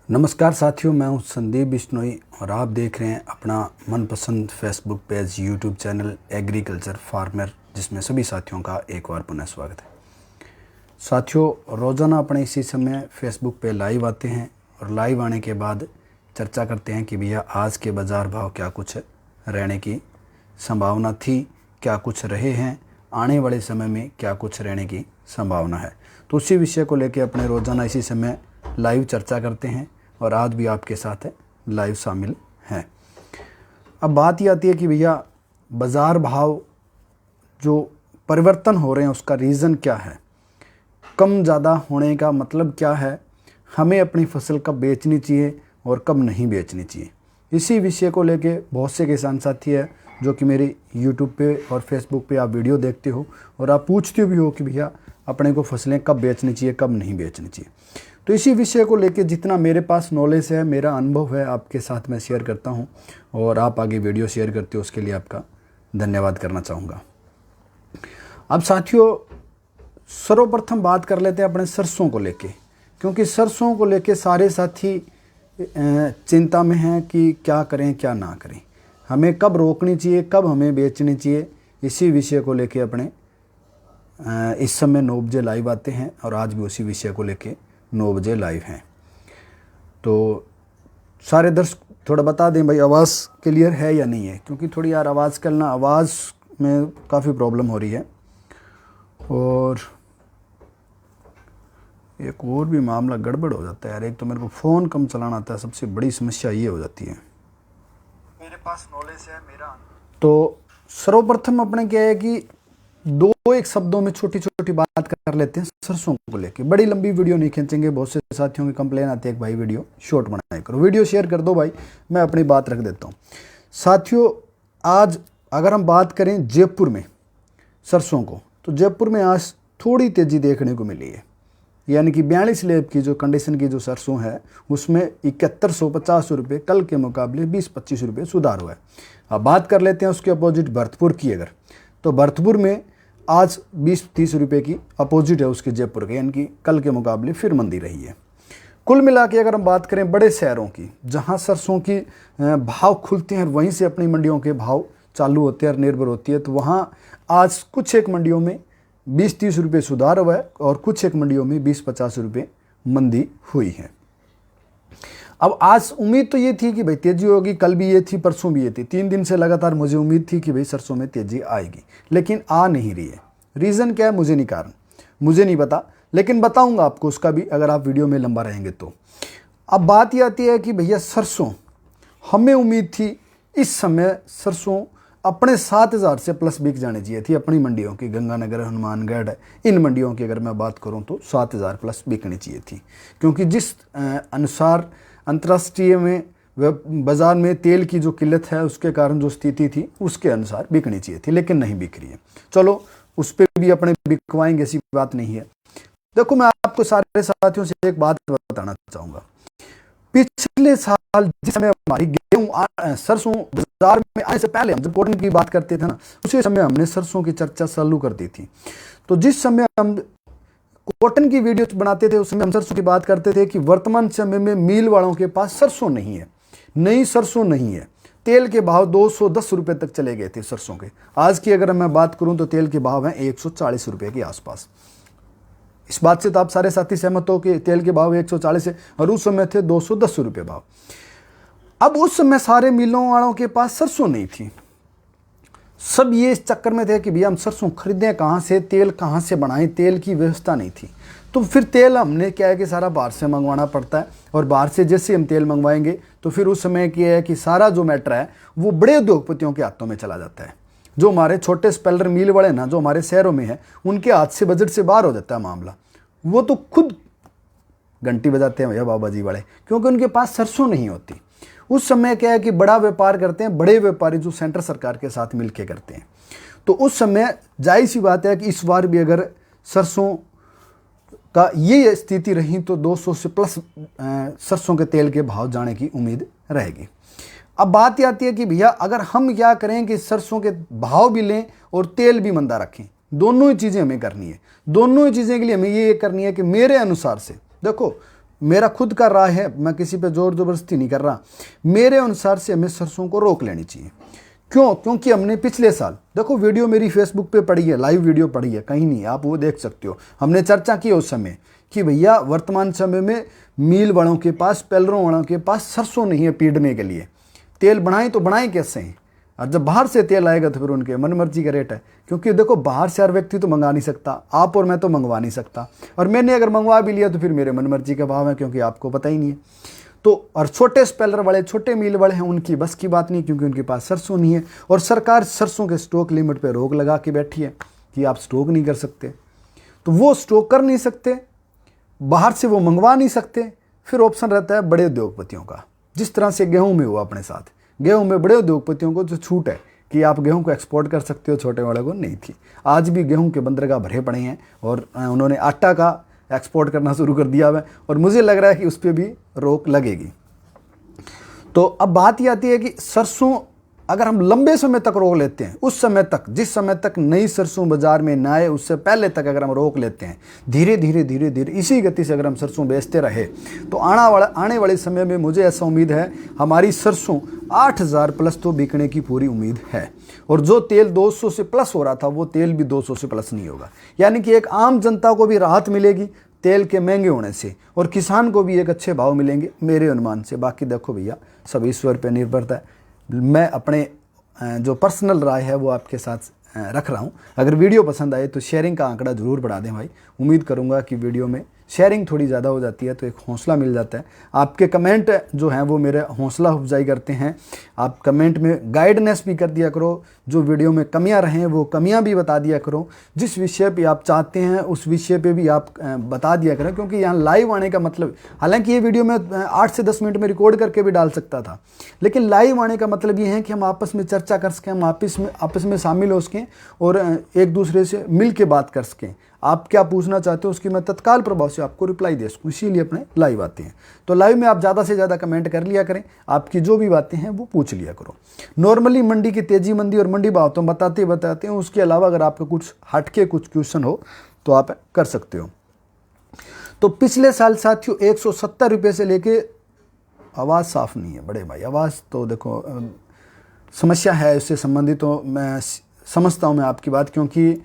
नमस्कार साथियों, मैं हूं संदीप बिश्नोई और आप देख रहे हैं अपना मनपसंद Facebook page, YouTube channel agriculture farmer, जिसमें सभी साथियों का एक बार पुनः स्वागत है। साथियों, रोज़ाना अपने इसी समय फेसबुक पे लाइव आते हैं और लाइव आने के बाद चर्चा करते हैं कि भैया आज के बाज़ार भाव क्या कुछ रहने की संभावना थी, क्या कुछ रहे हैं, आने वाले समय में क्या कुछ रहने की संभावना है। तो उसी विषय को लेकर अपने रोज़ाना इसी समय लाइव चर्चा करते हैं और आज भी आपके साथ लाइव शामिल हैं। अब बात ये आती है कि भैया बाज़ार भाव जो परिवर्तन हो रहे हैं उसका रीज़न क्या है, कम ज़्यादा होने का मतलब क्या है, हमें अपनी फसल कब बेचनी चाहिए और कब नहीं बेचनी चाहिए। इसी विषय को लेके बहुत से किसान साथी है जो कि मेरे YouTube पे और Facebook पे आप वीडियो देखते हो और आप पूछते भी हो कि भैया अपने को फसलें कब बेचनी चाहिए, कब नहीं बेचनी चाहिए। तो इसी विषय को लेके जितना मेरे पास नॉलेज है, मेरा अनुभव है, आपके साथ मैं शेयर करता हूं और आप आगे वीडियो शेयर करते हो, उसके लिए आपका धन्यवाद करना चाहूँगा। अब साथियों, सर्वप्रथम बात कर लेते हैं अपने सरसों को लेके, क्योंकि सरसों को लेके सारे साथी चिंता में हैं कि क्या करें क्या ना करें, हमें कब रोकनी चाहिए, कब हमें बेचनी चाहिए। इसी विषय को लेके अपने इस समय 9 बजे लाइव आते हैं और आज भी उसी विषय को लेके 9 बजे लाइव हैं। तो सारे दर्शक थोड़ा बता दें भाई, आवाज़ क्लियर है या नहीं है, क्योंकि थोड़ी यार आवाज़ करना, आवाज़ में काफ़ी प्रॉब्लम हो रही है। और एक और भी मामला गड़बड़ हो जाता है यार, एक तो मेरे को फ़ोन कम चलाना आता है, सबसे बड़ी समस्या ये हो जाती है। मेरे पास नॉलेज है मेरा। तो सर्वप्रथम अपने क्या है कि दो एक शब्दों में छोटी छोटी बात कर लेते हैं सरसों को लेके। बड़ी लंबी वीडियो नहीं खींचेंगे, बहुत से साथियों की कंप्लेन आती है कि भाई वीडियो शॉर्ट बनाया करो, वीडियो शेयर कर दो भाई, मैं अपनी बात रख देता हूँ। साथियों, आज अगर हम बात करें जयपुर में सरसों को, तो जयपुर में आज थोड़ी तेज़ी देखने को मिली है, यानी कि 42 लेब की जो कंडीशन की जो सरसों है उसमें 7150 रुपये कल के मुकाबले 20-25 रुपये सुधार हुआ है। अब बात कर लेते हैं उसके अपोजिट भरतपुर की। अगर तो भरतपुर में आज 20-30 रुपये की अपोजिट है उसके जयपुर के, यानी कि कल के मुकाबले फिर मंदी रही है। कुल मिला के अगर हम बात करें बड़े शहरों की, जहां सरसों की भाव खुलते हैं वहीं से अपनी मंडियों के भाव चालू होते हैं और निर्भर होती है, तो वहाँ आज कुछ एक मंडियों में 20-30 रुपये सुधार हुआ है और कुछ एक मंडियों में 20-50 रुपये मंदी हुई है। अब आज उम्मीद तो ये थी कि भाई तेज़ी होगी, कल भी ये थी, परसों भी ये थी, 3 दिन से लगातार मुझे उम्मीद थी कि भाई सरसों में तेज़ी आएगी, लेकिन आ नहीं रही है। रीज़न क्या है मुझे नहीं पता, लेकिन बताऊंगा आपको उसका भी अगर आप वीडियो में लंबा रहेंगे तो। अब बात ये आती है कि भैया सरसों, हमें उम्मीद थी इस समय सरसों अपने 7000 से प्लस बिक जानी चाहिए थी अपनी मंडियों की, गंगानगर, हनुमानगढ़, इन मंडियों की अगर मैं बात करूं तो 7000 प्लस बिकनी चाहिए थी, क्योंकि जिस अनुसार अंतर्राष्ट्रीय में बाज़ार में तेल की जो किल्लत है उसके कारण जो स्थिति थी उसके अनुसार बिकनी चाहिए थी, लेकिन नहीं बिक रही है। चलो उस पर भी अपने बिकवाएंगे, ऐसी बात नहीं है। देखो, मैं आपको सारे साथियों से एक बात बताना चाहूँगा। पिछले साल जिस समय हमारी गेहूँ सरसों बाजार में आने से पहले हम जब कॉटन की बात करते थे ना, उसी समय हमने सरसों की चर्चा चालू कर दी थी। तो जिस समय हम कॉटन की वीडियो बनाते थे उस समय हम सरसों की बात करते थे कि वर्तमान समय में मिल वालों के पास सरसों नहीं है, नई सरसों नहीं है। तेल के भाव 210 रुपये तक चले गए थे सरसों के। आज की अगर मैं बात करूं तो तेल के भाव हैं 140 रुपये के आसपास। इस बात से तो आप सारे साथी सहमत हो कि तेल के भाव 140 है और उस समय थे 210 रुपये भाव। अब उस समय सारे मिलों वालों के पास सरसों नहीं थी, सब ये इस चक्कर में थे कि भैया हम सरसों खरीदें कहाँ से, तेल कहाँ से बनाएं, तेल की व्यवस्था नहीं थी। तो फिर तेल हमने क्या है कि सारा बाहर से मंगवाना पड़ता है, और बाहर से जैसे हम तेल मंगवाएंगे तो फिर उस समय क्या है कि सारा जो मैटर है वो बड़े उद्योगपतियों के हाथों में चला जाता है। जो हमारे छोटे स्पेलर मिल वाले ना, जो हमारे शहरों में है, उनके हाथ से बजट से बाहर हो जाता है मामला। वो तो खुद घंटी बजाते हैं भैया बाबा जी वाले, क्योंकि उनके पास सरसों नहीं होती। उस समय क्या है कि बड़ा व्यापार करते हैं बड़े व्यापारी जो सेंटर सरकार के साथ मिलके करते हैं। तो उस समय जाहिर सी बात है कि इस बार भी अगर सरसों का ये स्थिति रही तो 200 से प्लस सरसों के तेल के भाव जाने की उम्मीद रहेगी। अब बात ये आती है कि भैया अगर हम क्या करें कि सरसों के भाव भी लें और तेल भी मंदा रखें, दोनों ही चीज़ें हमें करनी है। दोनों ही चीज़ें के लिए हमें ये करनी है कि मेरे अनुसार से देखो, मेरा खुद का राय है, मैं किसी पे जोर ज़बरदस्ती नहीं कर रहा, मेरे अनुसार से हमें सरसों को रोक लेनी चाहिए। क्यों? क्योंकि हमने पिछले साल, देखो वीडियो मेरी फेसबुक पे पड़ी है, लाइव वीडियो पड़ी है, कहीं नहीं, आप वो देख सकते हो। हमने चर्चा की उस समय कि भैया वर्तमान समय में मिल वालों के पास, पेलरों वालों के पास सरसों नहीं है पीटने के लिए, तेल बनाएं तो बनाएं कैसे हैं? और जब बाहर से तेल आएगा तो फिर उनके मनमर्जी का रेट है, क्योंकि देखो बाहर से हर व्यक्ति तो मंगा नहीं सकता, आप और मैं तो मंगवा नहीं सकता, और मैंने अगर मंगवा भी लिया तो फिर मेरे मनमर्जी का भाव है, क्योंकि आपको पता ही नहीं है। तो और छोटे स्पेलर वाले, छोटे मिल वाले हैं, उनकी बस की बात नहीं, क्योंकि उनके पास सरसों नहीं है, और सरकार सरसों के स्टॉक लिमिट पर रोक लगा के बैठी है कि आप स्टॉक नहीं कर सकते। तो वो स्टॉक कर नहीं सकते, बाहर से वो मंगवा नहीं सकते, फिर ऑप्शन रहता है बड़े उद्योगपतियों का। जिस तरह से गेहूं में हुआ अपने साथ, गेहूं में बड़े उद्योगपतियों को जो छूट है कि आप गेहूं को एक्सपोर्ट कर सकते हो, छोटे वाले को नहीं थी। आज भी गेहूं के बंदरगाह भरे पड़े हैं, और उन्होंने आटा का एक्सपोर्ट करना शुरू कर दिया है, और मुझे लग रहा है कि उस पर भी रोक लगेगी। तो अब बात ये आती है कि सरसों अगर हम लंबे समय तक रोक लेते हैं, उस समय तक, जिस समय तक नई सरसों बाजार में ना आए उससे पहले तक अगर हम रोक लेते हैं, धीरे धीरे धीरे धीरे इसी गति से अगर हम सरसों बेचते रहे, तो आने वाले समय में मुझे ऐसा उम्मीद है हमारी सरसों 8,000 प्लस तो बिकने की पूरी उम्मीद है। और जो तेल 200 से प्लस हो रहा था वो तेल भी 200 से प्लस नहीं होगा, यानी कि एक आम जनता को भी राहत मिलेगी तेल के महंगे होने से, और किसान को भी एक अच्छे भाव मिलेंगे मेरे अनुमान से। बाकी देखो भैया, सब ईश्वर पर निर्भरता है। मैं अपने जो पर्सनल राय है वो आपके साथ रख रहा हूँ। अगर वीडियो पसंद आए तो शेयरिंग का आंकड़ा ज़रूर बढ़ा दें भाई। उम्मीद करूँगा कि वीडियो में शेयरिंग थोड़ी ज़्यादा हो जाती है तो एक हौसला मिल जाता है। आपके कमेंट जो हैं वो मेरे हौसला अफजाई करते हैं। आप कमेंट में गाइडनेस भी कर दिया करो, जो वीडियो में कमियां रहें वो कमियां भी बता दिया करो, जिस विषय पे आप चाहते हैं उस विषय पे भी आप बता दिया करें। क्योंकि यहाँ लाइव आने का मतलब, हालांकि ये वीडियो मैं 8 से 10 मिनट में रिकॉर्ड करके भी डाल सकता था, लेकिन लाइव आने का मतलब ये है कि हम आपस में चर्चा कर सकें, हम आपस में शामिल हो सकें और एक दूसरे से मिल के बात कर सकें। आप क्या पूछना चाहते हो उसकी मैं तत्काल प्रभाव से आपको रिप्लाई दे सकूँ, इसीलिए अपने लाइव आते हैं। तो लाइव में आप ज़्यादा से ज़्यादा कमेंट कर लिया करें, आपकी जो भी बातें हैं वो पूछ लिया करो। नॉर्मली मंडी की तेज़ी मंदी और मंडी भाव तो बताते हैं, उसके अलावा अगर आपका कुछ हटके कुछ क्वेश्चन हो तो आप कर सकते हो। तो पिछले साल साथियों 170 रुपये से लेके, आवाज़ साफ़ नहीं है बड़े भाई, आवाज़ तो देखो समस्या है, इससे संबंधित तो मैं समझता हूँ मैं आपकी बात, क्योंकि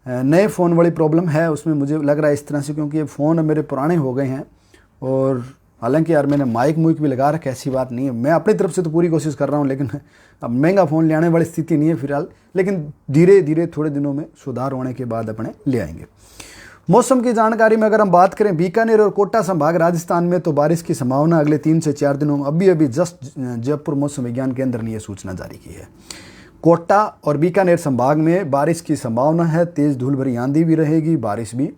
नए फ़ोन वाली प्रॉब्लम है उसमें मुझे लग रहा है इस तरह से, क्योंकि ये फ़ोन मेरे पुराने हो गए हैं। और हालांकि यार मैंने माइक भी लगा रखा है, ऐसी बात नहीं है, मैं अपनी तरफ से तो पूरी कोशिश कर रहा हूँ, लेकिन अब महंगा फ़ोन ले आने वाली स्थिति नहीं है फिलहाल, लेकिन धीरे धीरे थोड़े दिनों में सुधार होने के बाद अपने ले आएंगे। मौसम की जानकारी में अगर हम बात करें, बीकानेर और कोटा संभाग राजस्थान में तो बारिश की संभावना अगले 3 से 4 दिनों में। अभी जस्ट जयपुर मौसम विज्ञान केंद्र ने यह सूचना जारी की है। कोटा और बीकानेर संभाग में बारिश की संभावना है, तेज़ धूल भरी आंधी भी रहेगी, बारिश भी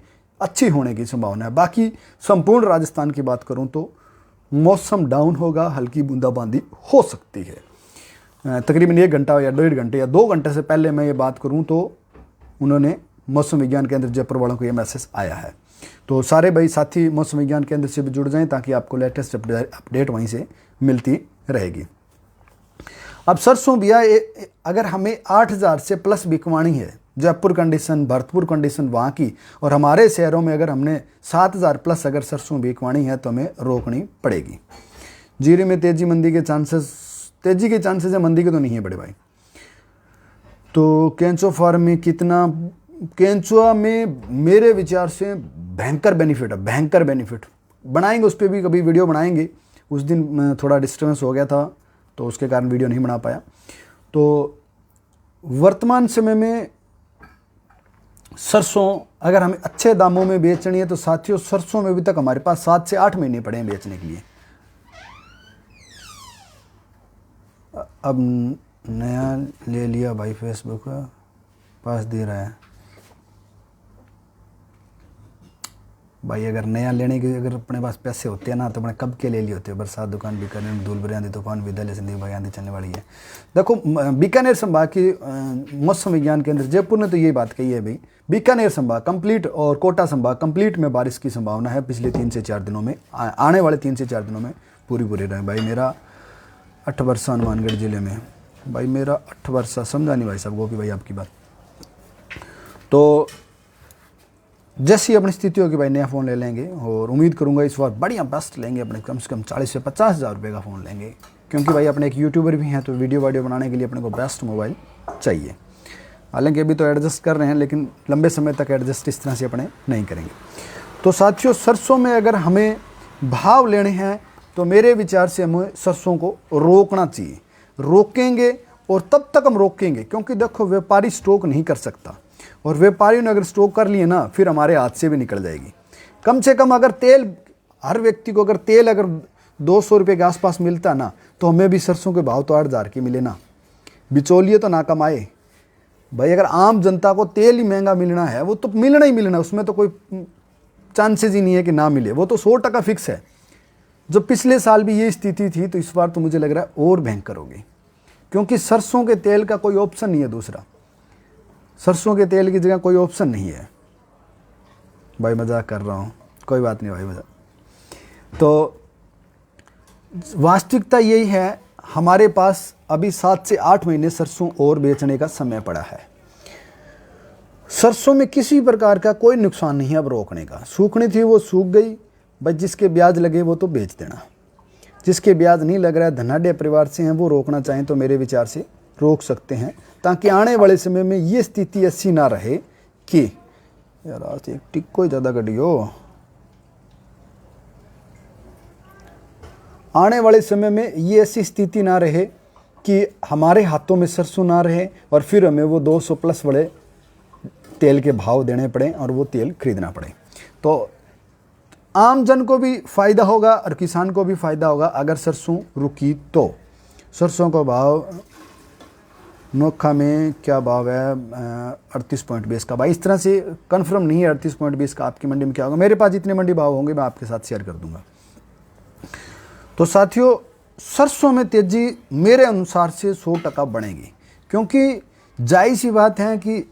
अच्छी होने की संभावना है। बाकी संपूर्ण राजस्थान की बात करूं तो मौसम डाउन होगा, हल्की बूंदाबांदी हो सकती है। तकरीबन 1 घंटा या 1.5 घंटे या 2 घंटे से पहले मैं ये बात करूं तो उन्होंने मौसम विज्ञान केंद्र जयपुर वालों को ये मैसेज आया है। तो सारे भाई साथी मौसम विज्ञान केंद्र से भी जुड़ जाएं ताकि आपको लेटेस्ट अपडेट वहीं से मिलती रहेगी। अब सरसों भैया अगर हमें 8,000 से प्लस बिकवानी है, जयपुर कंडीशन, भरतपुर कंडीशन वहाँ की, और हमारे शहरों में अगर हमने 7,000 प्लस अगर सरसों बिकवानी है तो हमें रोकनी पड़ेगी। जीरे में तेजी मंदी के चांसेस, तेजी के चांसेस है, मंदी के तो नहीं है बड़े भाई। तो केंचुआ फार्म में कितना, केंचुआ में मेरे विचार से भयंकर बेनिफिट है, भयंकर बेनिफिट। बनाएंगे उस पर भी कभी वीडियो बनाएंगे। उस दिन थोड़ा डिस्टर्बेंस हो गया था तो उसके कारण वीडियो नहीं बना पाया। तो वर्तमान समय में सरसों अगर हमें अच्छे दामों में बेचनी है तो साथियों सरसों में अभी तक हमारे पास 7 से 8 महीने पड़े हैं बेचने के लिए। अब नया ले लिया भाई, फेसबुक पास दे रहा है भाई। अगर नया लेने के अगर अपने पास पैसे होते हैं ना तो अपने कब के ले लिए होते। बरसात दुकान बीकानेर, धूल भरी आंधी तूफान विद्यालय सिंधी भाई आंधी चलने वाली है। देखो बीकानेर संभाग की मौसम विज्ञान केंद्र जयपुर ने तो ये बात कही है भाई, बीकानेर संभाग कंप्लीट और कोटा संभाग कंप्लीट में बारिश की संभावना है पिछले 3 से 4 दिनों में, आने वाले 3 से 4 दिनों में पूरी रहे। भाई मेरा 8 वर्षा हनुमानगढ़ जिले में, भाई मेरा 8 वर्षा, समझा नहीं भाई साहब गोपी भाई आपकी बात। तो जैसी अपनी स्थिति होगी भाई नया फ़ोन ले लेंगे, और उम्मीद करूँगा इस बार बढ़िया बेस्ट लेंगे अपने, कम से कम 40 से 50 हज़ार रुपये का फ़ोन लेंगे, क्योंकि भाई अपने एक यूट्यूबर भी हैं तो वीडियो बनाने के लिए अपने को बेस्ट मोबाइल चाहिए। हालांकि अभी तो एडजस्ट कर रहे हैं, लेकिन लंबे समय तक एडजस्ट इस तरह से अपने नहीं करेंगे। तो साथियों, सरसों में अगर हमें भाव लेने हैं तो मेरे विचार से हमें सरसों को रोकना चाहिए। रोकेंगे, और तब तक हम रोकेंगे क्योंकि देखो व्यापारी स्टॉक नहीं कर सकता, और व्यापारियों ने अगर स्टॉक कर लिए ना फिर हमारे हाथ से भी निकल जाएगी। कम से कम अगर तेल, हर व्यक्ति को अगर तेल अगर 200 रुपये के आसपास मिलता ना, तो हमें भी सरसों के भाव तो 8,000 के मिले ना, बिचौलिए तो ना कमाए भाई। अगर आम जनता को तेल ही महंगा मिलना है, वो तो मिलना ही मिलना, उसमें तो कोई चांसेस ही नहीं है कि ना मिले, वो तो 100% फिक्स है। जो पिछले साल भी ये स्थिति थी, तो इस बार तो मुझे लग रहा है और भयंकर होगी, क्योंकि सरसों के तेल का कोई ऑप्शन नहीं है दूसरा। सरसों के तेल की जगह कोई ऑप्शन नहीं है भाई, मजाक कर रहा हूँ, कोई बात नहीं भाई, मजाक। तो वास्तविकता यही है, हमारे पास अभी 7 से 8 महीने सरसों और बेचने का समय पड़ा है। सरसों में किसी प्रकार का कोई नुकसान नहीं है अब रोकने का। सूखनी थी वो सूख गई भाई, जिसके ब्याज लगे वो तो बेच देना, जिसके ब्याज नहीं लग रहा है, धनाढ़ परिवार से हैं, वो रोकना चाहें तो मेरे विचार से रोक सकते हैं, ताकि आने वाले समय में ये स्थिति ऐसी ना रहे कि यार आज एक टिक्को ज़्यादा गड़ियो, आने वाले समय में ये ऐसी स्थिति ना रहे कि हमारे हाथों में सरसों ना रहे और फिर हमें वो 200 प्लस बड़े तेल के भाव देने पड़े और वो तेल खरीदना पड़े। तो आम जन को भी फ़ायदा होगा और किसान को भी फ़ायदा होगा अगर सरसों रुकी तो। सरसों का भाव नोखा में क्या भाव है, 38.20 का भाई, इस तरह से कंफर्म नहीं है 38.20 का आपकी मंडी में क्या होगा। मेरे पास जितने मंडी भाव होंगे मैं आपके साथ शेयर कर दूंगा। तो साथियों, सरसों में तेज़ी मेरे अनुसार से 100% बढ़ेगी, क्योंकि जायज़ सी बात है कि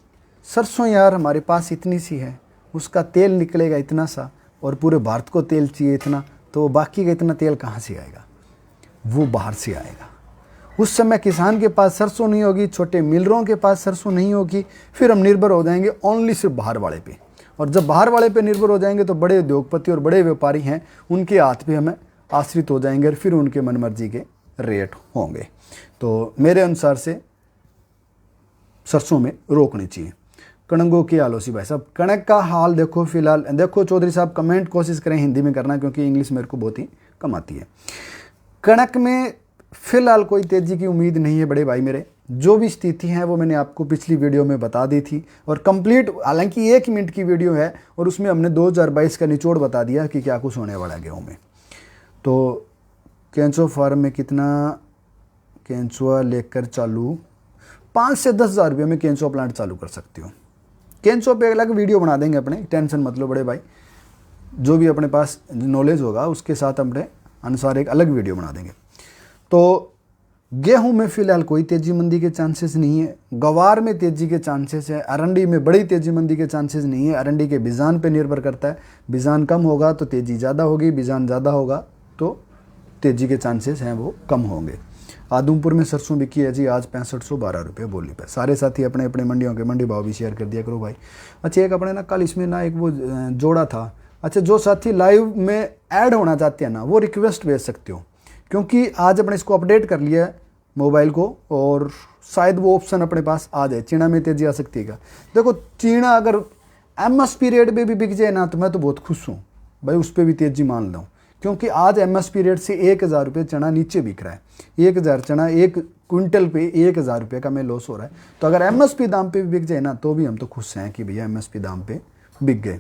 सरसों यार हमारे पास इतनी सी है, उसका तेल निकलेगा इतना सा, और पूरे भारत को तेल चाहिए इतना, तो बाकी का इतना तेल कहाँ से आएगा, वो बाहर से आएगा। उस समय किसान के पास सरसों नहीं होगी, छोटे मिलरों के पास सरसों नहीं होगी, फिर हम निर्भर हो जाएंगे ओनली सिर्फ बाहर वाले पे। और जब बाहर वाले पे निर्भर हो जाएंगे तो बड़े उद्योगपति और बड़े व्यापारी हैं, उनके हाथ पे हमें आश्रित हो जाएंगे और फिर उनके मनमर्जी के रेट होंगे। तो मेरे अनुसार से सरसों में रोकनी चाहिए। कणकों की हाल होसी भाई साहब, कणक का हाल देखो फिलहाल, देखो चौधरी साहब कमेंट कोशिश करें हिंदी में करना, क्योंकि इंग्लिश मेरे को बहुत ही कम आती है। कणक में फिलहाल कोई तेज़ी की उम्मीद नहीं है बड़े भाई मेरे। जो भी स्थिति है वो मैंने आपको पिछली वीडियो में बता दी थी, और कंप्लीट, हालांकि 1 मिनट की वीडियो है और उसमें हमने 2022 का निचोड़ बता दिया कि क्या कुछ होने वाला है गेहूँ में। तो केंचुआ फार्म में कितना केंचुआ लेकर चालू, 5 से 10 हज़ार रुपये में केंचुआ प्लांट चालू कर सकते हो। केंचुआ पे अलग वीडियो बना देंगे अपने, टेंशन मत लो बड़े भाई, जो भी अपने पास नॉलेज होगा उसके साथ अपने अनुसार एक अलग वीडियो बना देंगे। तो गेहूं में फिलहाल कोई तेजी मंदी के चांसेस नहीं है। गवार में तेजी के चांसेस है। अरंडी में बड़ी तेजी मंदी के चांसेस नहीं है। अरंडी के बीजान पे निर्भर करता है, बीजान कम होगा तो तेजी ज़्यादा होगी, बीजान ज़्यादा होगा तो तेजी के चांसेस हैं वो कम होंगे। आदमपुर में सरसों बिकी है जी आज 6512 रुपये बोली पे। सारे साथी अपने अपने मंडियों के मंडी भाव भी शेयर कर दिया करो भाई। अच्छा, एक अपने ना कल इसमें ना एक वो जोड़ा था। अच्छा, जो साथी लाइव में ऐड होना चाहते हैं ना, वो रिक्वेस्ट भेज सकते हो, क्योंकि आज अपने इसको अपडेट कर लिया है मोबाइल को, और शायद वो ऑप्शन अपने पास आ जाए। चीना में तेजी आ सकती है। देखो, चीना अगर MSP रेट पे भी बिक जाए ना, तो मैं तो बहुत खुश हूँ भाई, उस पर भी तेजी मान लूँ, क्योंकि आज MSP रेट से 1000 रुपये चना नीचे बिक रहा है। 1000 चना 1 क्विंटल पे 1000 रुपये का में लॉस हो रहा है। तो अगर MSP दाम पे भी बिक जाए ना, तो भी हम तो खुश हैं कि भैया MSP दाम पे बिक गए।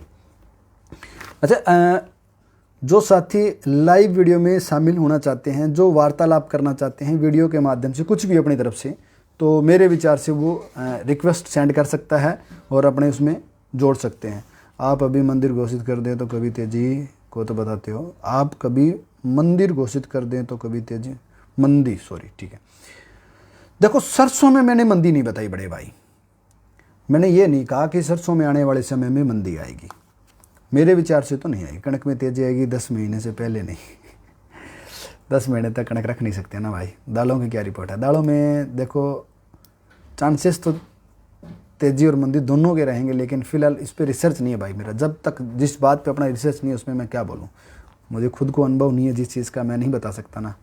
अच्छा, जो साथी लाइव वीडियो में शामिल होना चाहते हैं, जो वार्तालाप करना चाहते हैं वीडियो के माध्यम से कुछ भी अपनी तरफ से, तो मेरे विचार से वो रिक्वेस्ट सेंड कर सकता है और अपने उसमें जोड़ सकते हैं। आप अभी मंदिर घोषित कर दें तो कभी तेजी को तो बताते हो, आप कभी मंदिर घोषित कर दें तो कभी तेजी, मंदी, सॉरी, ठीक है। देखो, सरसों में मैंने मंदी नहीं बताई बड़े भाई। मैंने ये नहीं कहा कि सरसों में आने वाले समय में मंदी आएगी। मेरे विचार से तो नहीं आएगी। कणक में तेजी आएगी 10 महीने से पहले नहीं। 10 महीने तक कणक रख नहीं सकते ना भाई। दालों की क्या रिपोर्ट है? दालों में देखो चांसेस तो तेजी और मंदी दोनों के रहेंगे, लेकिन फिलहाल इस पर रिसर्च नहीं है भाई मेरा। जब तक जिस बात पे अपना रिसर्च नहीं है उसमें मैं क्या बोलूँ, मुझे खुद को अनुभव नहीं है जिस चीज़ का, मैं नहीं बता सकता ना।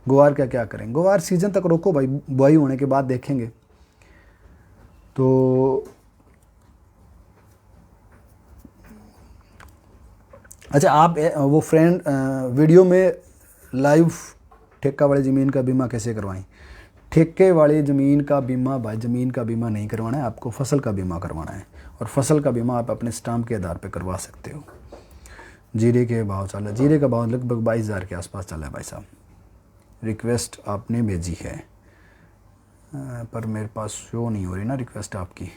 गुवार का क्या करें, गुवार सीजन तक रोको भाई, बुआई होने के बाद देखेंगे। तो अच्छा, आप वो फ्रेंड वीडियो में लाइव ठेका वाली ज़मीन का बीमा कैसे करवाएं? ठेके वाली ज़मीन का बीमा भाई, ज़मीन का बीमा नहीं करवाना है आपको, फसल का बीमा करवाना है। और फसल का बीमा आप अपने स्टाम्प के आधार पर करवा सकते हो। जीरे के भाव चल, जीरे का भाव लगभग 22,000 के आसपास चला है भाई साहब। रिक्वेस्ट आपने भेजी है पर मेरे पास शो नहीं हो रही ना रिक्वेस्ट आपकी।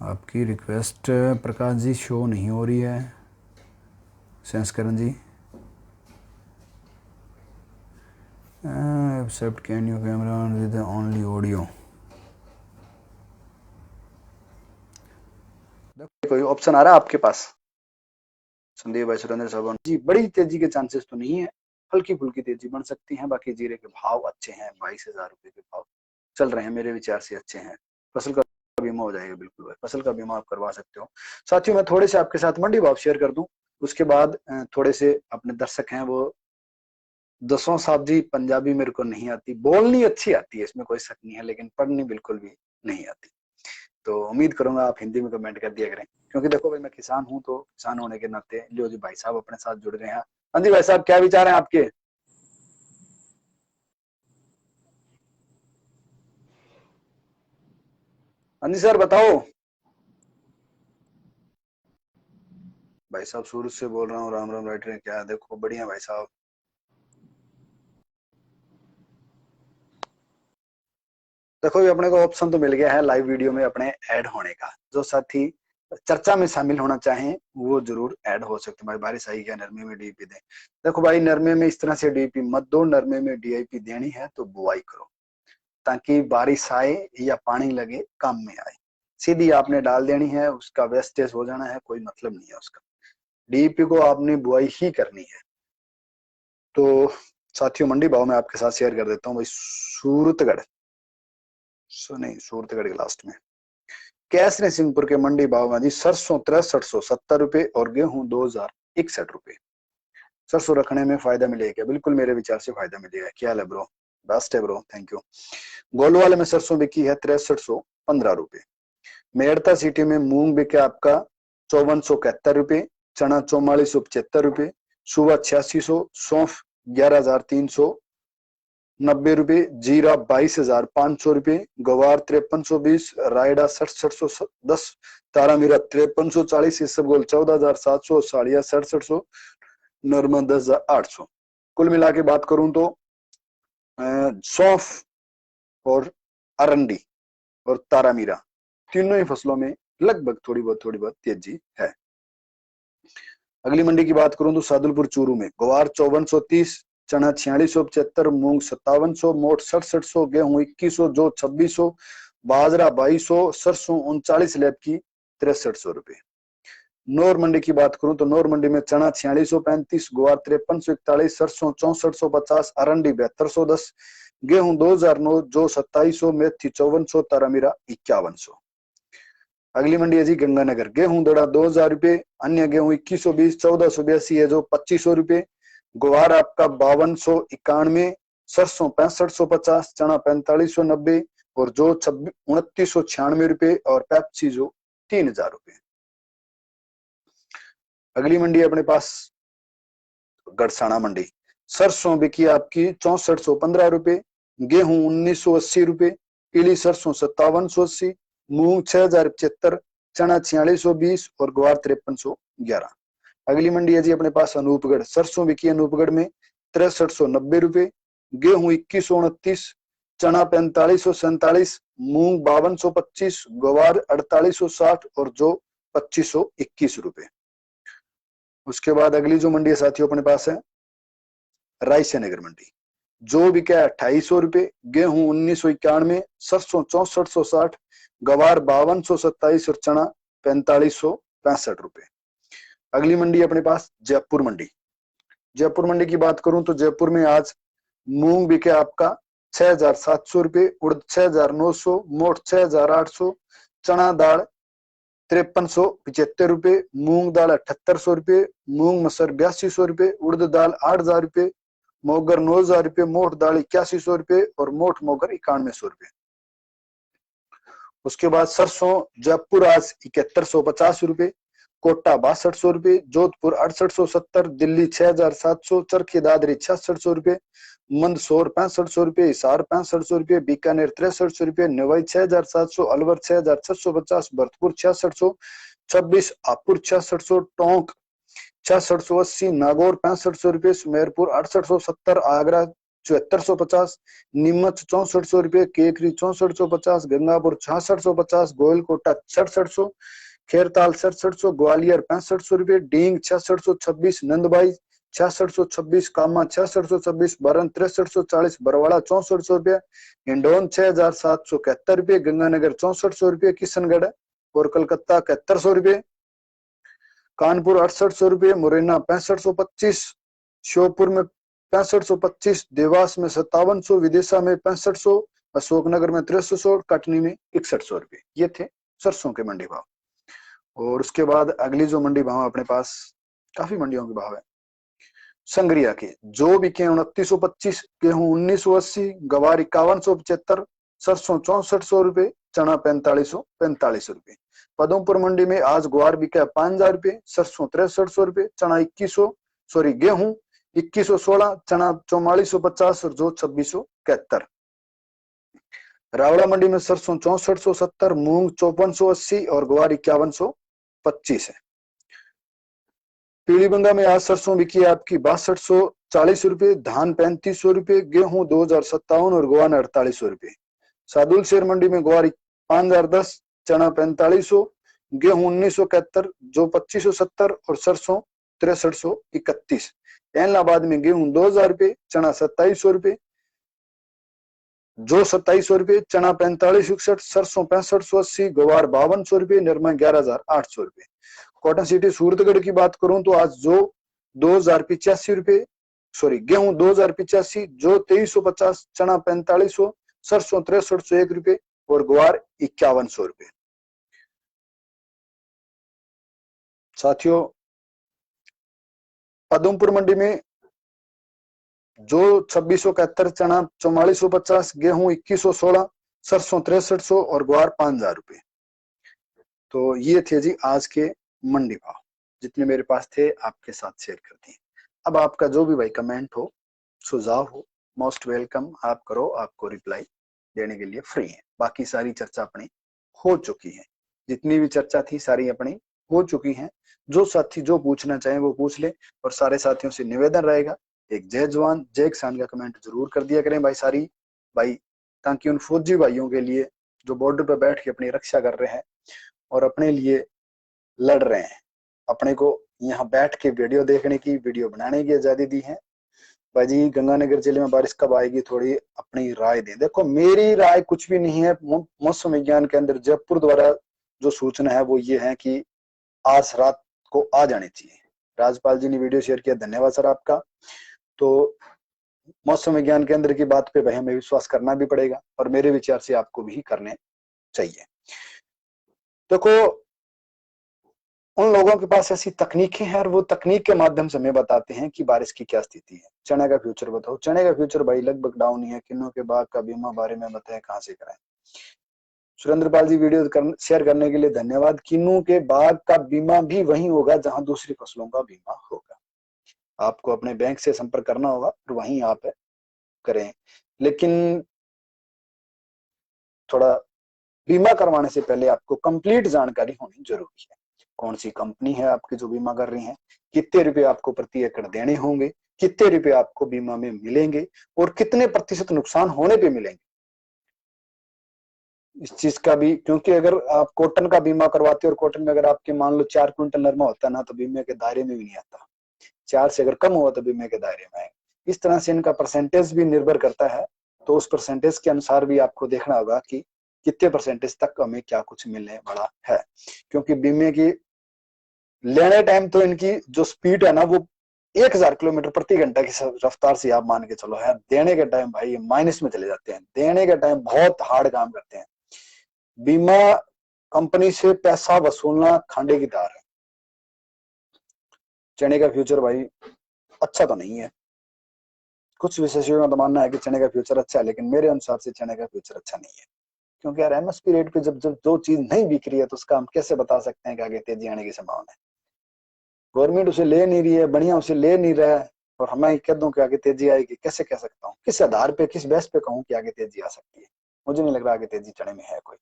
आपकी रिक्वेस्ट प्रकाश जी शो नहीं हो रही है। Sanskaran ji, accept can you camera with only audio. कोई ऑप्शन आ रहा है आपके पास? संदीप भाई, सुरेंद्र साहब जी, बड़ी तेजी के चांसेस तो नहीं है, हल्की फुल्की तेजी बन सकती है। बाकी जीरे के भाव अच्छे हैं, 22,000 रुपये के भाव चल रहे हैं, मेरे विचार से अच्छे हैं। फसल का बीमा हो जाएगा बिल्कुल भाई, फसल का बीमा आप करवा सकते हो। साथियों, मैं थोड़े से आपके साथ मंडी भाव शेयर कर दूं, उसके बाद थोड़े से अपने दर्शक हैं वो, दसों साहब जी पंजाबी मेरे को नहीं आती, बोलनी अच्छी आती है इसमें कोई शक नहीं है, लेकिन पढ़नी बिल्कुल भी नहीं आती। तो उम्मीद करूंगा आप हिंदी में कमेंट कर दिया करें, क्योंकि देखो भाई मैं किसान हूं, तो किसान होने के नाते लियो जी भाई साहब अपने साथ जुड़ रहे हैं। हाँ जी भाई साहब, क्या विचार है आपके? हाँ जी सर, बताओ। भाई साहब सूरत से बोल रहा हूँ, राम राम राइटर, क्या देखो बढ़िया भाई साहब। देखो ये अपने को ऑप्शन तो मिल गया है लाइव वीडियो में अपने ऐड होने का। जो साथी चर्चा में शामिल होना चाहें वो जरूर ऐड हो सकते हैं। भाई बारिश आई क्या, नरमे में डीपी दें? देखो भाई, नरमे में इस तरह से डीपी मत दो, नरमे में डीआईपी देनी है तो बुआई करो, ताकि बारिश आए या पानी लगे काम में आए। सीधी आपने डाल देनी है, उसका वेस्टेज हो जाना है, कोई मतलब नहीं है उसका। डीपी को आपने बुआई ही करनी है। तो साथियों, मंडी भाव में आपके साथ शेयर कर देता हूँ भाई। सूरतगढ़, नहीं सूरतगढ़ के लास्ट में कैसने सिंहपुर के मंडी भाव में जी, सरसों 6370 रुपए और गेहूं 2061 रुपए। सरसों रखने में फायदा मिलेगा? बिल्कुल मेरे विचार से फायदा मिलेगा। क्या है ब्रो? बेस्ट है ब्रो, थैंक यू। गोलवाले में सरसों बिकी है 6315 रुपए। मेड़ता सिटी में मूंग बिके आपका 5471 रुपए, चना 4475 रुपए, सुबह 8600, सौंफ 11,390 रुपए, जीरा 22,500 रुपए, गवार 5320, रायडा 6710, तारा मीरा 5340, इसबगोल 14,700, साड़िया 6700, नरमा 10,800। कुल मिला के बात करूं तो सौंफ और अरंडी और तारा मीरा तीनों ही फसलों में लगभग थोड़ी बहुत तेजी है। अगली मंडी की बात करूं तो सादुलपुर चूरू में ग्वार 5430, चना 4675, मूंग 5700, मोट 6700, गेहूं 2100, जो 2600, बाजरा 2200, सरसों 39 लैब की 6300 रुपए। नौर मंडी की बात करूं तो नौर मंडी में चना 4635, ग्वार 5341, सरसों 6450, अरंडी 7210, गेहूं 2009, जो 2700, मेथी 5400, तारामीरा 5100। अगली मंडी है जी गंगानगर, गेहूं दड़ा 2000 रुपए, अन्य गेहूं 2120, 1482 है जो 2500 रुपए, ग्वार आपका 5291, सरसों 6550, चना 4590 और जो 2996 रुपए, और पैप्सी जो 3000 रुपए। अगली मंडी है अपने पास गड़साना मंडी, सरसों बिकी आपकी 6415 रुपए, गेहूं 1980 रुपए, पीली सरसों 5780, मूंग 6075, चना 4620 और ग्वार 5311। अगली मंडी है जी अपने पास अनूपगढ़, सरसों बिकी अनूपगढ़ में 6390 रुपए, गेहूं 2129, चना 4547, मूंग 5225, ग्वार 4860 और जो 2521 रुपए। उसके बाद अगली जो मंडी है साथियों अपने पास है रायसेन नगर मंडी, जो बिका है 2800 रुपए, गेहूं 1991, सरसों 6460, गवार 5227 और चना 4565 रुपए। अगली मंडी अपने पास जयपुर मंडी। जयपुर मंडी की बात करूं तो जयपुर में आज मूंग बिके आपका 6,700 रुपये, उड़द 6,900, मोठ 6,800, चना दाल 5375 रुपये, मूंग दाल 7800 रुपये, मूंग मसर 8200 रुपये, उड़द दाल 8,000 रुपये, मोगर 9,000 रुपये, मोठ दाल 8100 रुपये और मोठ मोगर 9100 रुपये। उसके बाद सरसों जयपुर आज 7150 रुपये, कोटा 6200 रुपये, जोधपुर 6870, दिल्ली 6700, चरखी दादरी 6600 रुपये, मंदसौर 6500 रुपये, हिसार 6500 रुपये, बीकानेर 6300 रुपये, निवाई 6700, अलवर 6650, भरतपुर 6626, हापुड़ 6600, टोंक 6680, नागौर 6500 रुपये, सुमेरपुर 6870, आगरा 7450, नीमच 6400 रुपये, केकरी 6450, गंगापुर 6650, गोयलकोटा 6700, खेरताल 6700, ग्वालियर 6500 रुपये, डींग 6626, नंदबाई 6626, कामा 6626, बरन 6340, बरवाड़ा 6400 रुपये, हिंडौन 6771 रुपये, गंगानगर 6400 रुपये, किशनगढ़ और कलकत्ता 7100 रुपये, कानपुर 6800 रुपये, मुरैना 6525, श्योपुर में 6525, देवास में 5700, विदिशा में 6500, अशोकनगर में 6300, कटनी में 6100 रुपये। ये थे सरसों के मंडी भाव। और उसके बाद अगली जो मंडी भाव अपने पास काफी मंडियों के भाव है। संग्रिया के जो बिके 2925, गेहूं 1980, गवार 5175, सरसों 6400 रुपये, चना 4545 रुपये। पदमपुर मंडी में आज ग्वार बिका 5000 रुपये, सरसों 6300 रुपये, चना 2100 गेहूं 2116, चना 4450 और जो 2671। रावड़ा मंडी में सरसों 6470, मूंग 5480 और ग्वार 5125 है। पीलीबंगा में आज सरसों बिकी आपकी 6240 रुपये, धान 3500 रुपये, गेहूं 2057 और ग्वार 4800 रुपये। सादुल शेर मंडी में ग्वार 5010, चना 4500, गेहूं 1971, जो 2570 और सरसों 6331। एलनाबाद में गेहूं 2000 रुपये, चना 2700 रुपये, जो 2700 रुपये, चना 4561, सरसों 6580, गवार 5200 रुपये, निरमा 11800 रुपये। कॉटन सिटी सूरतगढ़ की बात करूं तो आज जो 2085 रुपये, गेहूं 2085, जो 2350, चना 4500, सरसों 6301 रुपये और ग्वार 5100 रुपये। साथियों पदमपुर मंडी में जो 2671, चना 4450, गेहूं 2116, सरसों 6300 और ग्वार 5000 रुपये। तो ये थे जी आज के मंडी भाव, जितने मेरे पास थे आपके साथ शेयर कर दिए। अब आपका जो भी भाई कमेंट हो, सुझाव हो, मोस्ट वेलकम आप करो, आपको रिप्लाई देने के लिए फ्री है। बाकी सारी चर्चा अपनी हो चुकी है, जितनी भी चर्चा थी सारी अपनी हो चुकी है। जो साथी जो पूछना चाहे वो पूछ ले, और सारे साथियों से निवेदन रहेगा एक जय जवान जय किसान का कमेंट जरूर कर दिया करें भाई सारी भाई, ताकि उन फौजी भाइयों के लिए जो बॉर्डर पर बैठ के अपनी रक्षा कर रहे हैं और अपने लिए लड़ रहे हैं, अपने को यहाँ बैठ के वीडियो देखने की, वीडियो बनाने की आजादी दी है। भाई जी गंगानगर जिले में बारिश कब आएगी, थोड़ी अपनी राय दें। देखो मेरी राय कुछ भी नहीं है, मौसम विज्ञान केंद्र जयपुर द्वारा जो सूचना है वो ये है कि आज रात को आ जानी चाहिए। राजपाल जी ने वीडियो शेयर किया, धन्यवाद सर आपका। तो मौसम विज्ञान केंद्र की बात पे भाई हमें विश्वास करना भी पड़ेगा, और मेरे विचार से आपको भी करने चाहिए। देखो उन लोगों के पास ऐसी तकनीकें हैं और वो तकनीक के माध्यम से हमें बताते हैं कि बारिश की क्या स्थिति है। चने का फ्यूचर बताओ, चने का फ्यूचर भाई लगभग डाउन ही है। किन्नों के बाग का बीमा बारे में बताएं, कहाँ से कराएं। सुरेंद्रपाल जी वीडियो शेयर करने के लिए धन्यवाद। किन्नू के बाग का बीमा भी वहीं होगा जहां दूसरी फसलों का बीमा होगा। आपको अपने बैंक से संपर्क करना होगा और वहीं आप करें, लेकिन थोड़ा बीमा करवाने से पहले आपको कंप्लीट जानकारी होनी जरूरी है। कौन सी कंपनी है आपकी जो बीमा कर रही है, कितने रुपए आपको प्रति एकड़ देने होंगे, कितने रुपए आपको बीमा में मिलेंगे और कितने प्रतिशत नुकसान होने पे मिलेंगे, इस चीज का भी। क्योंकि अगर आप कॉटन का बीमा करवाते हो और कॉटन में अगर आपके मान लो 4 क्विंटल नरमा होता है ना, तो बीमे के दायरे में भी नहीं आता। 4 से अगर कम हुआ तो बीमे के दायरे में आएगा। इस तरह से इनका परसेंटेज भी निर्भर करता है। तो उस परसेंटेज के अनुसार भी आपको देखना होगा कि कितने परसेंटेज तक हमें क्या कुछ मिलने वाला है। क्योंकि बीमे की लेने टाइम तो इनकी जो स्पीड है ना वो 1000 किलोमीटर प्रति घंटा की रफ्तार से आप मान के चलो है, देने के टाइम भाई माइनस में चले जाते हैं, देने के टाइम बहुत हार्ड काम करते हैं। बीमा कंपनी से पैसा वसूलना खांडे की तार है। चने का फ्यूचर भाई अच्छा तो नहीं है, कुछ विशेषज्ञों का तो मानना है कि चने का फ्यूचर अच्छा है, लेकिन मेरे अनुसार से चने का फ्यूचर अच्छा नहीं है। क्योंकि यार एमएसपी रेट पे जब जब जो चीज नहीं बिक रही है तो उसका हम कैसे बता सकते हैं कि आगे तेजी आने की संभावना है। गवर्नमेंट उसे ले नहीं रही है, बढ़िया उसे ले नहीं रहा है, और हमें कह दूं कि आगे तेजी आएगी, कैसे कह सकता हूँ, किस आधार पे, किस बेस पे कहूँ कि आगे तेजी आ सकती है। मुझे नहीं लग रहा आगे तेजी चने में है कोई।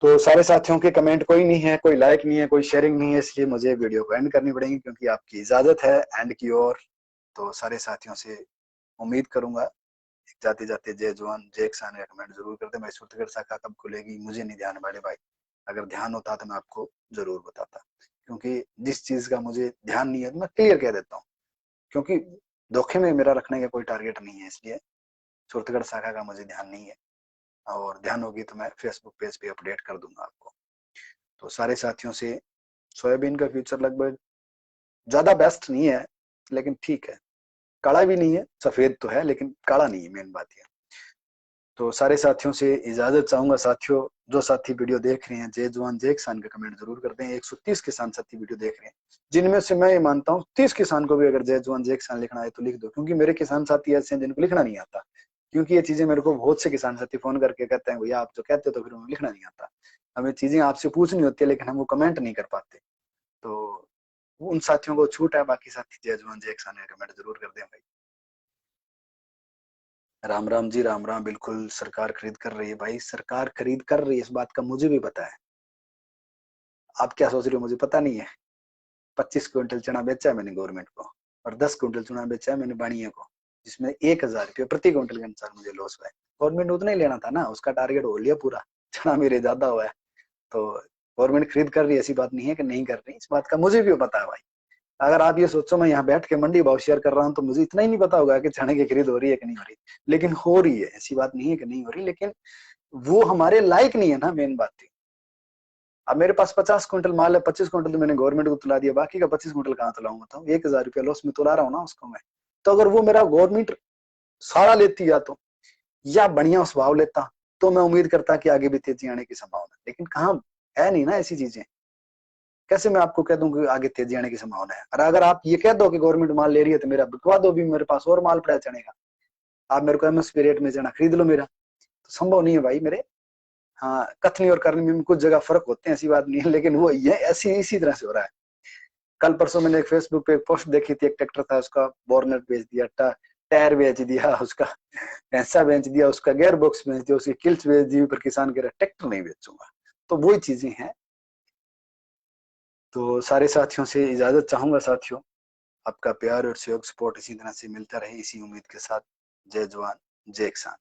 तो सारे साथियों के कमेंट कोई नहीं है, कोई लाइक नहीं है, कोई शेयरिंग नहीं है, इसलिए मुझे वीडियो को एंड करनी पड़ेगी क्योंकि आपकी इजाजत है एंड की ओर। तो सारे साथियों से उम्मीद करूंगा, जाते जाते जय जवान जय किसान का कमेंट जरूर करते। मैं सूत्रगढ़ शाखा कब खुलेगी मुझे नहीं ध्यान वाले भाई, अगर ध्यान होता तो मैं आपको जरूर बताता, क्योंकि जिस चीज का मुझे ध्यान नहीं है तो मैं क्लियर कह देता हूँ, क्योंकि धोखे में मेरा रखने का कोई टारगेट नहीं है, इसलिए सूत्रगढ़ शाखा का मुझे ध्यान नहीं है, और ध्यान होगी तो मैं फेसबुक पेज पे अपडेट कर दूंगा आपको। तो सारे साथियों से, सोयाबीन का फ्यूचर लगभग ज्यादा बेस्ट नहीं है, लेकिन ठीक है, काला भी नहीं है, सफेद तो है लेकिन काला नहीं है, मेन बात यह। तो सारे साथियों से इजाजत चाहूंगा साथियों। जो साथी वीडियो देख रहे हैं जय जवान जय किसान का कमेंट जरूर करते हैं। 130 किसान साथी वीडियो देख रहे हैं, जिनमें से मैं ये मानता हूँ 30 किसान को भी अगर जय जवान जय किसान लिखना है तो लिख दो, क्योंकि मेरे किसान साथी ऐसे हैं जिनको लिखना नहीं आता। क्योंकि ये चीजें मेरे को बहुत से किसान साथी फोन करके कहते हैं भैया आप जो कहते हो तो फिर हमें लिखना नहीं आता, हमें चीजें आपसे पूछनी होती है लेकिन हम वो कमेंट नहीं कर पाते। तो उन साथियों को छूट है, बाकी साथी जय जवान जय किसान का कमेंट जरूर कर दें भाई। राम राम जी, राम राम। बिल्कुल सरकार खरीद कर रही है भाई, सरकार खरीद कर रही है, इस बात का मुझे भी पता है। आप क्या सोच रहे हो मुझे पता नहीं है? 25 क्विंटल चना बेचा है मैंने गवर्नमेंट को, और 10 क्विंटल चना बेचा है मैंने बाणिया को, जिसमें 1000 रुपये प्रति क्विंटल के अनुसार मुझे लॉस हुआ है। गवर्नमेंट उतना ही लेना था ना, उसका टारगेट हो लिया पूरा, चना मेरे ज्यादा हुआ है। तो गवर्नमेंट खरीद कर रही है, ऐसी बात नहीं है कि नहीं कर रही, इस बात का मुझे भी पता है भाई। अगर आप ये सोचो मैं यहाँ बैठ के मंडी भाव शेयर कर रहा हूँ तो मुझे इतना ही नहीं पता होगा कि चने की खरीद हो रही है कि नहीं हो रही, लेकिन हो रही है, ऐसी बात नहीं है कि नहीं हो रही, लेकिन वो हमारे लायक नहीं है ना, मेन बात थी। अब मेरे पास 50 क्विंटल माल है, 25 क्विंटल तो मैंने गवर्नमेंट को तुला दिया, बाकी का 25 क्विंटल कहाँ तुलाऊंगा? बताओ, 1000 रुपया लॉस में तुला रहा हूँ ना उसको मैं। तो अगर वो मेरा गवर्नमेंट सारा लेती या तो, या बढ़िया उस भाव लेता, तो मैं उम्मीद करता कि आगे भी तेजी आने की संभावना, लेकिन कहाँ है नहीं ना ऐसी चीजें। कैसे मैं आपको कह दूं कि आगे तेजी आने की संभावना है? और अगर आप ये कह दो कि गवर्नमेंट माल ले रही है तो मेरा बिकवा दो, भी मेरे पास और माल पड़ा है चने का, आप मेरे को एमएसपी रेट में चना खरीद लो मेरा, तो संभव नहीं है भाई मेरे। हाँ, कथनी और करनी में कुछ जगह फर्क होते हैं, ऐसी बात नहीं है, लेकिन वो ये ऐसी इसी तरह से हो रहा है। कल परसों मैंने एक फेसबुक पे एक पोस्ट देखी थी, एक ट्रैक्टर था उसका बॉर्नट बेच दिया, टायर बेच दिया उसका, भैंसा बेच दिया उसका, गियर बॉक्स बेच दिया उसकी, किल्स बेच दी, पर किसान कह रहा ट्रैक्टर नहीं बेचूंगा। तो वही चीजें हैं। तो सारे साथियों से इजाजत चाहूंगा साथियों, आपका प्यार और सहयोग सपोर्ट इसी तरह से मिलता रहे, इसी उम्मीद के साथ। जय जवान जय किसान।